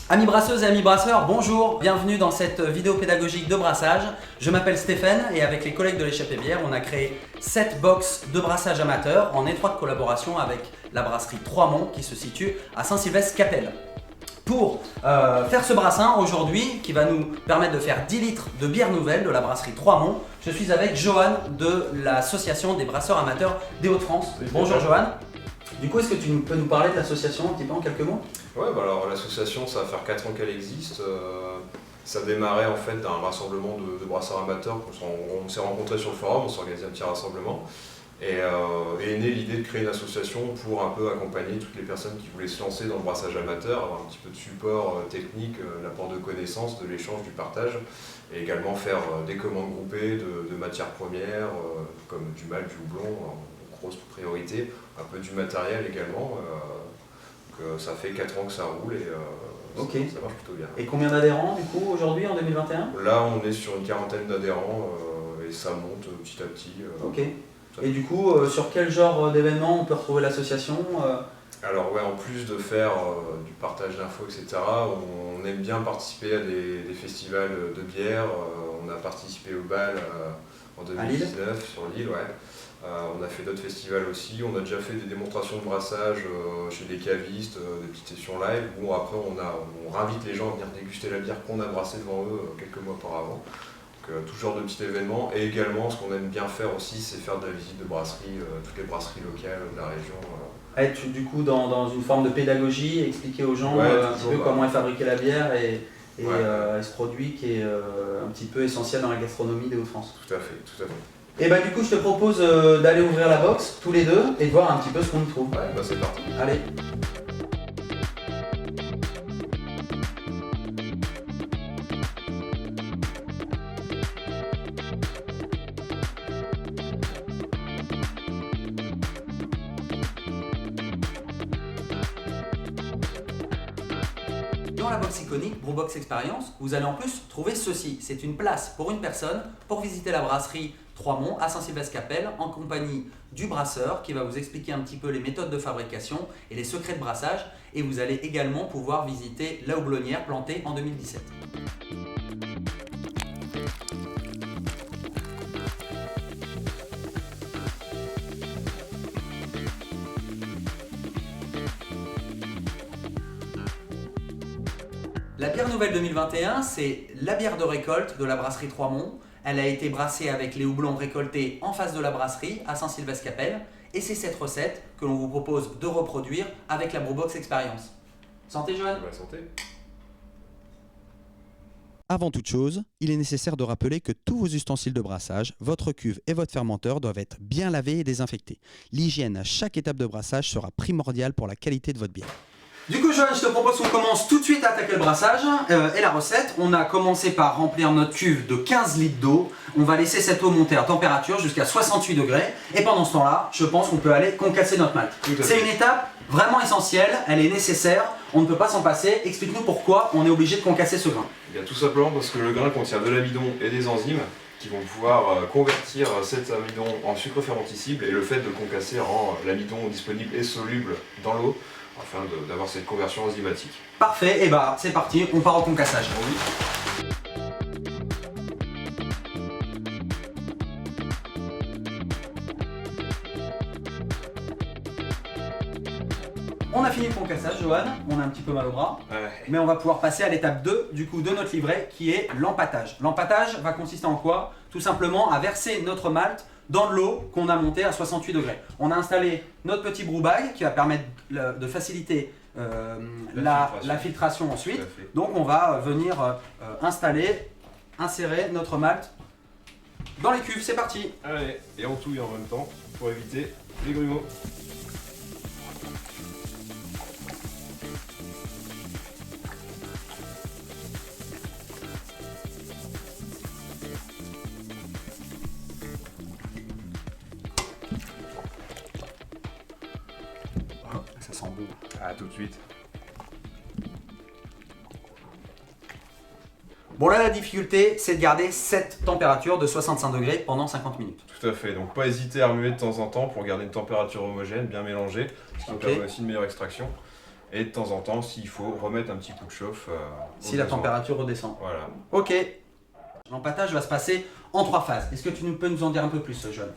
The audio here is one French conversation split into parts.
Amis brasseuses et amis brasseurs, bonjour, bienvenue dans cette vidéo pédagogique de brassage. Je m'appelle Stéphane et avec les collègues de l'échappée bière, on a créé 7 box de brassage amateur en étroite collaboration avec la brasserie Trois-Monts qui se situe à Saint-Sylvestre-Capelle. Pour faire ce brassin aujourd'hui, qui va nous permettre de faire 10 litres de bière nouvelle de la brasserie Trois-Monts, je suis avec Johan de l'association des brasseurs amateurs des Hauts-de-France. Bonjour Johan. Du coup, est-ce que tu peux nous parler de l'association un petit peu en quelques mots? Ouais, bah alors l'association, ça va faire 4 ans qu'elle existe. Ça démarrait en fait d'un rassemblement de brasseurs amateurs. On s'est rencontrés sur le forum, on s'est organisé un petit rassemblement. Et est née l'idée de créer une association pour un peu accompagner toutes les personnes qui voulaient se lancer dans le brassage amateur, avoir un petit peu de support technique, l'apport de connaissances, de l'échange, du partage, et également faire des commandes groupées de matières premières, comme du malt, du houblon, en grosse priorité, un peu du matériel également. Ça fait 4 ans que ça roule et ça marche plutôt bien. Et combien d'adhérents du coup aujourd'hui en 2021? Là on est sur une quarantaine d'adhérents et ça monte petit à petit. Ok. Et du coup, sur quel genre d'événements on peut retrouver l'association? Alors ouais, en plus de faire du partage d'infos, etc., on aime bien participer à des festivals de bière. On a participé au bal en 2019 sur l'île, ouais. On a fait d'autres festivals aussi, on a déjà fait des démonstrations de brassage chez des cavistes, des petites sessions live, où après on réinvite les gens à venir déguster la bière qu'on a brassée devant eux quelques mois auparavant. Donc tout genre de petits événements, et également ce qu'on aime bien faire aussi, c'est faire de la visite de brasseries, toutes les brasseries locales de la région. Être du coup dans une forme de pédagogie, expliquer aux gens un petit peu comment est fabriquée la bière et ce produit qui est un petit peu essentiel dans la gastronomie des Hauts-de-France. Tout à fait, tout à fait. Et bah du coup je te propose d'aller ouvrir la box tous les deux et de voir un petit peu ce qu'on y trouve. Ouais, bah c'est parti. Allez. Dans la box iconique Brewbox Experience, vous allez en plus trouver ceci. C'est une place pour une personne pour visiter la brasserie Trois-Monts à Saint-Sylvestre-Capelle en compagnie du brasseur qui va vous expliquer un petit peu les méthodes de fabrication et les secrets de brassage. Et vous allez également pouvoir visiter la houblonnière plantée en 2017. La bière nouvelle 2021, c'est la bière de récolte de la brasserie Trois-Monts. Elle a été brassée avec les houblons récoltés en face de la brasserie à Saint-Sylvestre-Capelle. Et c'est cette recette que l'on vous propose de reproduire avec la Brewbox Experience. Santé Johan. Bah, santé. Avant toute chose, il est nécessaire de rappeler que tous vos ustensiles de brassage, votre cuve et votre fermenteur doivent être bien lavés et désinfectés. L'hygiène à chaque étape de brassage sera primordiale pour la qualité de votre bière. Du coup Johan, je te propose qu'on commence tout de suite à attaquer le brassage et la recette. On a commencé par remplir notre cuve de 15 litres d'eau. On va laisser cette eau monter à température jusqu'à 68 degrés. Et pendant ce temps-là, je pense qu'on peut aller concasser notre malt. C'est une étape vraiment essentielle, elle est nécessaire, on ne peut pas s'en passer. Explique-nous pourquoi on est obligé de concasser ce grain. Eh bien, tout simplement parce que le grain contient de l'amidon et des enzymes qui vont pouvoir convertir cet amidon en sucre fermentescible, et le fait de le concasser rend l'amidon disponible et soluble dans l'eau afin d'avoir cette conversion enzymatique. Parfait, et bah c'est parti, on part au concassage. On a fini le concassage, Johan, on a un petit peu mal au bras, mais on va pouvoir passer à l'étape 2 du coup de notre livret qui est l'empâtage. L'empâtage va consister en quoi? Tout simplement à verser notre malt dans de l'eau qu'on a montée à 68 degrés. On a installé notre petit brew bag qui va permettre de faciliter la filtration ensuite. Donc on va venir insérer notre malt dans les cuves, c'est parti. Allez, et on touille en même temps pour éviter les grumeaux. Ça sent bon. Ah, tout de suite. Bon là la difficulté c'est de garder cette température de 65 degrés pendant 50 minutes. Tout à fait, donc pas hésiter à remuer de temps en temps pour garder une température homogène, bien mélangée, ce qui permet aussi une meilleure extraction. Et de temps en temps, s'il faut, remettre un petit coup de chauffe. Si la température redescend. Voilà. Ok. L'empâtage va se passer en 3 phases. Est-ce que tu peux nous en dire un peu plus, John?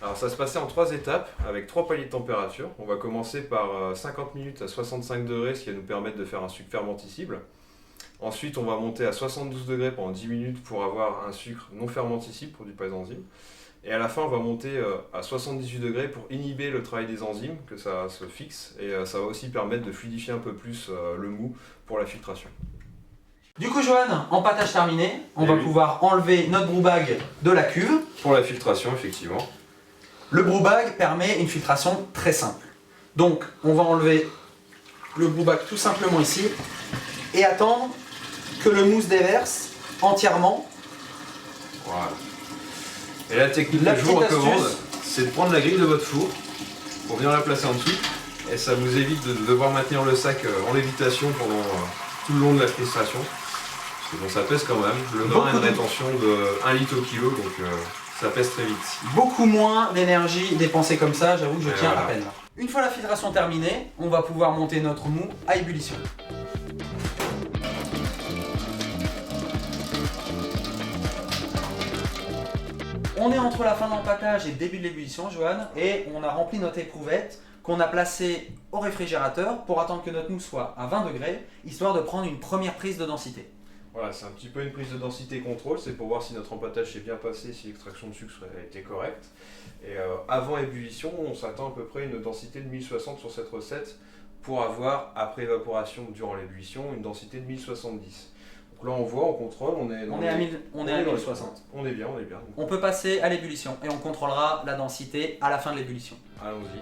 Alors ça se passait en 3 étapes avec 3 paliers de température. On va commencer par 50 minutes à 65 degrés, ce qui va nous permettre de faire un sucre fermenticible. Ensuite, on va monter à 72 degrés pendant 10 minutes pour avoir un sucre non fermenticible produit par les enzymes. Et à la fin, on va monter à 78 degrés pour inhiber le travail des enzymes, que ça se fixe. Et ça va aussi permettre de fluidifier un peu plus le mou pour la filtration. Du coup, Johan, empâtage terminé. On va pouvoir enlever notre brew bag de la cuve. Pour la filtration, effectivement. Le brew bag permet une filtration très simple. Donc, on va enlever le brew bag tout simplement ici et attendre que le mou se déverse entièrement. Voilà. Et la technique que je vous recommande, c'est de prendre la grille de votre four pour venir la placer en dessous. Et ça vous évite de devoir maintenir le sac en lévitation pendant tout le long de la filtration. Parce que bon, ça pèse quand même. Le grain a une rétention de 1 litre au kilo, donc ça pèse très vite. Beaucoup moins d'énergie dépensée comme ça, j'avoue que je tiens voilà. à peine. Une fois la filtration terminée, on va pouvoir monter notre mou à ébullition. On est entre la fin de l'empâtage et le début de l'ébullition, Johan, et on a rempli notre éprouvette qu'on a placée au réfrigérateur pour attendre que notre mou soit à 20 degrés, histoire de prendre une première prise de densité. Voilà, c'est un petit peu une prise de densité contrôle, c'est pour voir si notre empâtage s'est bien passé, si l'extraction de sucre a été correcte. Et avant ébullition, on s'attend à peu près une densité de 1060 sur cette recette pour avoir, après évaporation durant l'ébullition, une densité de 1070. Donc là on voit, on contrôle, on est à 1060. On est bien, on est bien. On peut passer à l'ébullition et on contrôlera la densité à la fin de l'ébullition. Allons-y.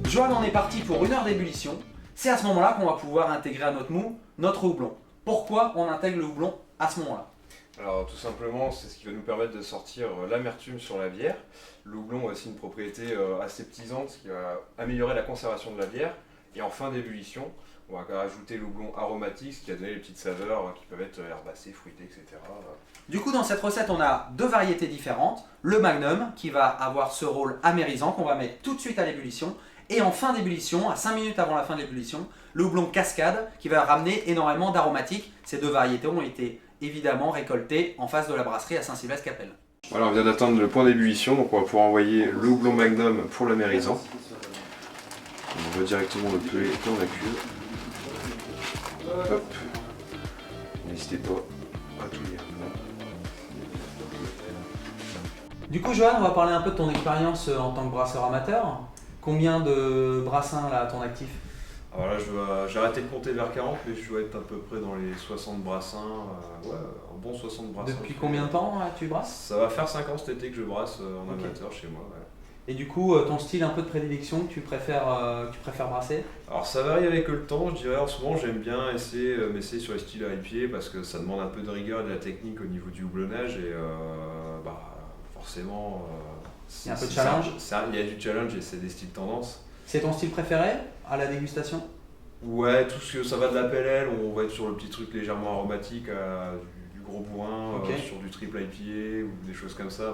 Johan, on est parti pour 1 heure d'ébullition. C'est à ce moment-là qu'on va pouvoir intégrer à notre mou notre houblon. Pourquoi on intègre le houblon à ce moment-là? Alors tout simplement, c'est ce qui va nous permettre de sortir l'amertume sur la bière. Le houblon a aussi une propriété aseptisante qui va améliorer la conservation de la bière. Et en fin d'ébullition, on va ajouter le houblon aromatique, ce qui va donner les petites saveurs qui peuvent être herbacées, fruitées, etc. Du coup, dans cette recette, on a 2 variétés différentes. Le Magnum, qui va avoir ce rôle amérisant, qu'on va mettre tout de suite à l'ébullition. Et en fin d'ébullition, à 5 minutes avant la fin de l'ébullition, le houblon Cascade, qui va ramener énormément d'aromatiques. Ces 2 variétés ont été évidemment récoltées en face de la brasserie à Saint-Sylvestre-Capelle. Voilà, on vient d'atteindre le point d'ébullition, donc on va pouvoir envoyer le houblon Magnum pour l'amérisant. On va directement le peler dans la cuve. Hop. N'hésitez pas à tout lire. Du coup, Johan, on va parler un peu de ton expérience en tant que brasseur amateur. Combien de brassins là à ton actif? Alors là, j'ai arrêté de compter vers 40, mais je dois être à peu près dans les 60 brassins. Ouais, un bon 60 brassins. Depuis combien de temps tu brasses? Ça va faire 5 ans cet été que je brasse en amateur chez moi. Ouais. Et du coup, ton style un peu de prédilection que tu préfères brasser? Alors ça varie avec le temps, je dirais. En ce moment, j'aime bien m'essayer sur les styles IPA parce que ça demande un peu de rigueur et de la technique au niveau du houblonnage et forcément. Il y a un peu de challenge. Il y a du challenge et c'est des styles tendance. C'est ton style préféré à la dégustation? Ouais, tout ce que ça va de la PLL, on va être sur le petit truc légèrement aromatique, du gros bourrin, sur du triple IPA ou des choses comme ça.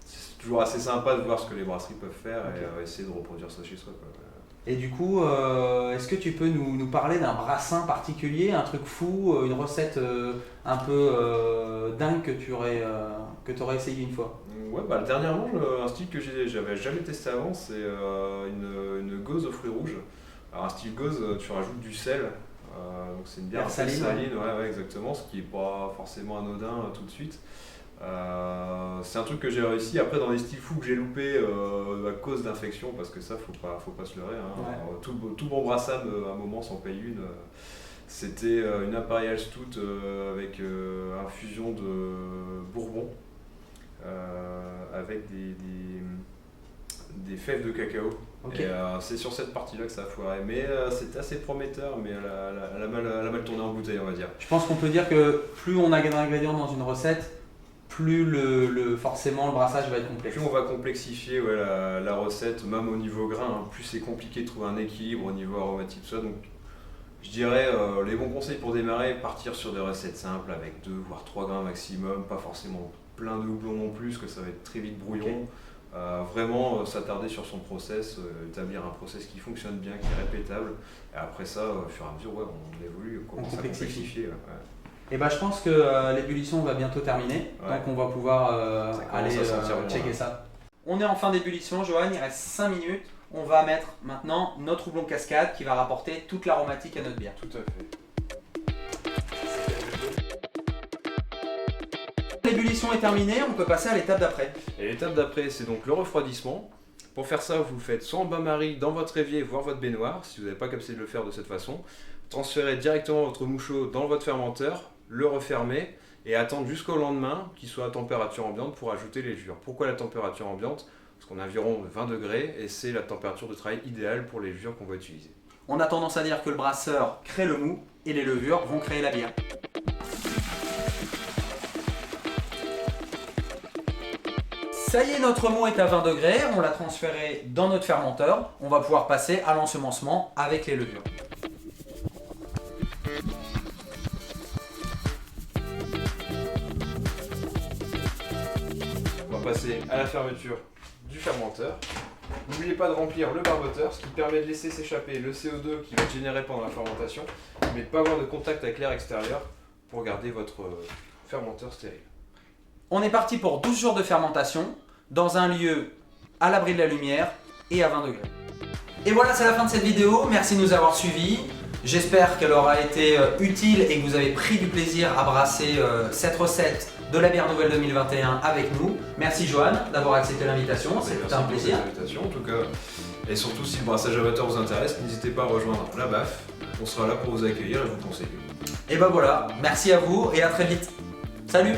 C'est toujours assez sympa de voir ce que les brasseries peuvent faire et essayer de reproduire ça chez soi. Quoi. Et du coup, est-ce que tu peux nous parler d'un brassin particulier, un truc fou, une recette un peu dingue que tu aurais essayé une fois? Ouais, dernièrement, un style que j'avais jamais testé avant, c'est une gauze aux fruits rouges. Alors un style gauze, tu rajoutes du sel, donc c'est une bière saline, ouais, exactement, ce qui n'est pas forcément anodin tout de suite. C'est un truc que j'ai réussi après dans des styles fous que j'ai loupé à cause d'infection, parce que ça faut pas se leurrer. Hein. Ouais. Alors, tout bon brassam à un moment s'en paye une. C'était une Imperial Stout avec infusion de bourbon avec des fèves de cacao. Okay. Et c'est sur cette partie-là que ça a foiré. Mais c'était assez prometteur, mais elle a mal tourné en bouteille, on va dire. Je pense qu'on peut dire que plus on a d'ingrédients dans une recette, plus forcément le brassage va être complexe. Plus on va complexifier la recette, même au niveau grain, hein, plus c'est compliqué de trouver un équilibre au niveau aromatique, tout ça. Donc Je dirais les bons conseils pour démarrer, partir sur des recettes simples avec 2 voire 3 grains maximum, pas forcément plein de houblon non plus, que ça va être très vite brouillon. Okay. Vraiment s'attarder sur son process, établir un process qui fonctionne bien, qui est répétable. Et après ça, au fur et à mesure, on évolue, on commence à complexifier. Ouais. Et bah, je pense que l'ébullition va bientôt terminer, donc on va pouvoir aller checker ça. On est en fin d'ébullition, Johan, il reste 5 minutes. On va mettre maintenant notre houblon cascade qui va rapporter toute l'aromatique à notre bière. Tout à fait. L'ébullition est terminée, on peut passer à l'étape d'après. Et l'étape d'après, c'est donc le refroidissement. Pour faire ça, vous le faites soit en bain-marie, dans votre évier, voire votre baignoire, si vous n'avez pas capacité de le faire de cette façon. Transférez directement votre mouchot dans votre fermenteur, le refermer et attendre jusqu'au lendemain qu'il soit à température ambiante pour ajouter les levures. Pourquoi la température ambiante ? Parce qu'on a environ 20 degrés et c'est la température de travail idéale pour les levures qu'on va utiliser. On a tendance à dire que le brasseur crée le mou et les levures vont créer la bière. Ça y est, notre mou est à 20 degrés, on l'a transféré dans notre fermenteur. On va pouvoir passer à l'ensemencement avec les levures. On va passer à la fermeture du fermenteur. N'oubliez pas de remplir le barboteur, ce qui permet de laisser s'échapper le CO2 qui va être généré pendant la fermentation, mais de ne pas avoir de contact avec l'air extérieur pour garder votre fermenteur stérile. On est parti pour 12 jours de fermentation dans un lieu à l'abri de la lumière et à 20 degrés. Et voilà, c'est la fin de cette vidéo. Merci de nous avoir suivis. J'espère qu'elle aura été utile et que vous avez pris du plaisir à brasser cette recette de la bière nouvelle 2021 avec nous. Merci Johan d'avoir accepté l'invitation, c'était un plaisir. En tout cas, et surtout si le brassage amateur vous intéresse, n'hésitez pas à rejoindre la BAF. On sera là pour vous accueillir et vous conseiller. Et ben voilà, merci à vous et à très vite. Salut!